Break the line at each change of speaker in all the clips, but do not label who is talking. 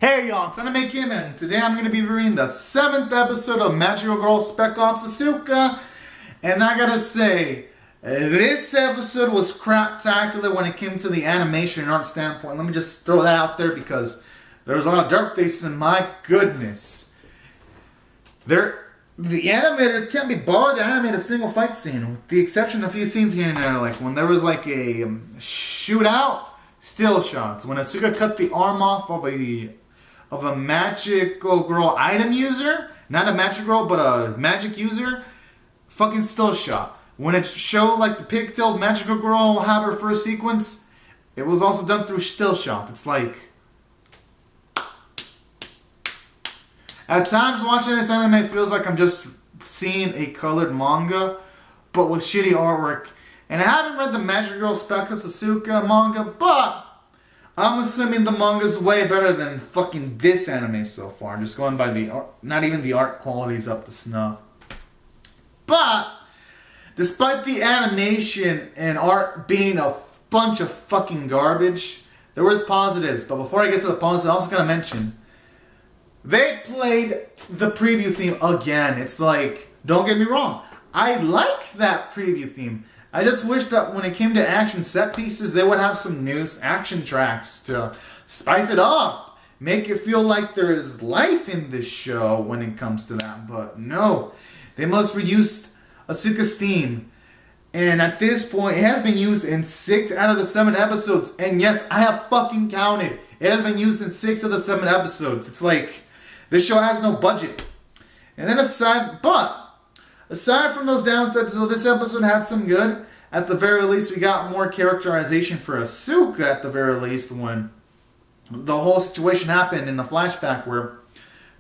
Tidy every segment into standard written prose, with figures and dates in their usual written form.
Hey y'all, it's Anime Kim, and today I'm going to be reviewing the 7th episode of Magical Girl Spec Ops Asuka. And I gotta say, this episode was craptacular when it came to the animation and art standpoint. Let me just throw that out there because there was a lot of dark faces, and my goodness. The animators can't be bothered to animate a single fight scene, with the exception of a few scenes here and there, like when there was like a shootout, still shots. When Asuka cut the arm off of a magical girl item user, not a magic girl, but a magic user, fucking still shot. When it showed like the pigtailed magical girl have her first sequence, it was also done through still shot. It's like, at times watching this anime feels like I'm just seeing a colored manga, but with shitty artwork. And I haven't read the Magic Girl Spec Ops Asuka manga, but I'm assuming the manga's way better than fucking this anime so far. Just going by the art, not even the art quality's up to snuff. But despite the animation and art being a bunch of fucking garbage, there was positives. But before I get to the positives, I was gonna mention they played the preview theme again. It's like, don't get me wrong, I like that preview theme. I just wish that when it came to action set pieces, they would have some new action tracks to spice it up. Make it feel like there is life in this show when it comes to that. But no, they must reuse Asuka's theme. And at this point, it has been used in 6 out of the 7 episodes. And yes, I have fucking counted. It has been used in 6 of the 7 episodes. It's like, this show has no budget. And then aside from those downsides, so this episode had some good. At the very least, we got more characterization for Asuka at the very least when the whole situation happened in the flashback where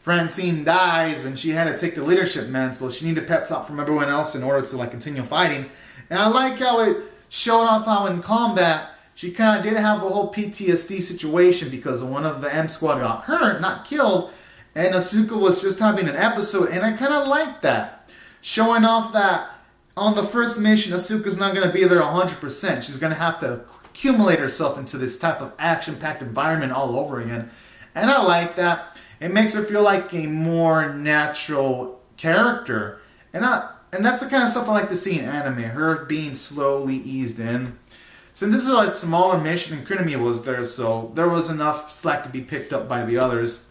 Francine dies and she had to take the leadership mantle. She needed pep talk from everyone else in order to continue fighting. And I like how it showed off how in combat she kind of did have the whole PTSD situation because one of the M squad got hurt, not killed, and Asuka was just having an episode, and I kind of like that. Showing off that on the first mission, Asuka's not going to be there 100%. She's going to have to accumulate herself into this type of action-packed environment all over again. And I like that. It makes her feel like a more natural character. And that's the kind of stuff I like to see in anime. Her being slowly eased in. Since this is a smaller mission and Kunimi was there, so there was enough slack to be picked up by the others.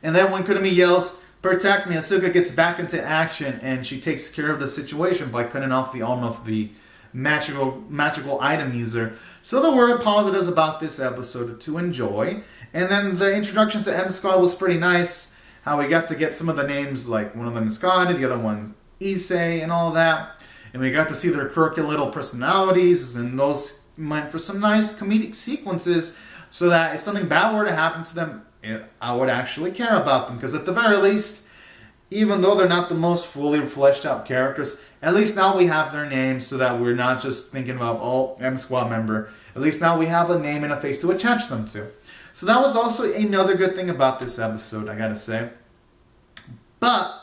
And then when Kunimi yells, "Protect me," Asuka gets back into action and she takes care of the situation by cutting off the arm of the magical item user. So there were positives about this episode to enjoy. And then the introduction to M Squad was pretty nice. How we got to get some of the names, like one of them is Scotty, the other one's Issei and all that. And we got to see their quirky little personalities, and those meant for some nice comedic sequences so that if something bad were to happen to them, I would actually care about them, because at the very least, even though they're not the most fully fleshed out characters, at least now we have their names so that we're not just thinking about, oh, M Squad member. At least now we have a name and a face to attach them to. So that was also another good thing about this episode, I gotta say. But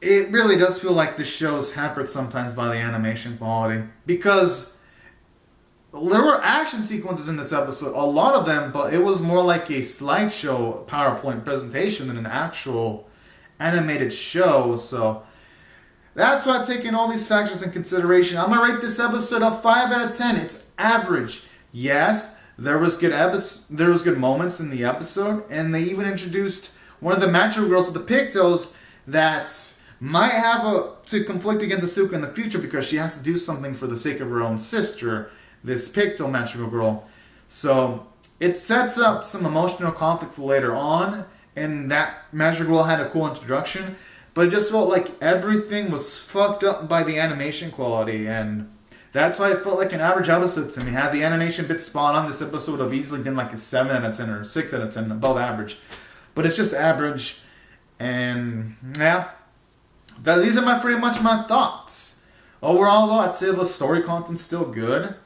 it really does feel like this show's hampered sometimes by the animation quality, because there were action sequences in this episode, a lot of them, but it was more like a slideshow PowerPoint presentation than an actual animated show. So that's why, taking all these factors in consideration, I'm going to rate this episode a 5 out of 10. It's average. Yes, there was good moments in the episode, and they even introduced one of the magical girls with the pigtails that might have to conflict against Asuka in the future because she has to do something for the sake of her own sister, this pigtail magical girl. So it sets up some emotional conflict for later on, and that magical girl had a cool introduction, but it just felt like everything was fucked up by the animation quality, and that's why it felt like an average episode to me. Had the animation bit spot on, this episode would have easily been like a 7 out of 10 or 6 out of 10, above average. But it's just average, and yeah, these are pretty much my thoughts. Overall though, I'd say the story content's still good.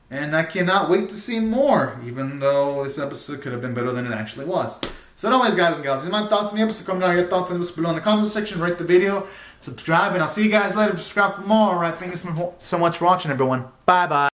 And I cannot wait to see more, even though this episode could have been better than it actually was. So anyways, guys and gals, these are my thoughts on the episode. Comment down your thoughts on this below in the comment section. Rate the video, subscribe, and I'll see you guys later. Subscribe for more. Alright, thank you so much for watching, everyone. Bye-bye.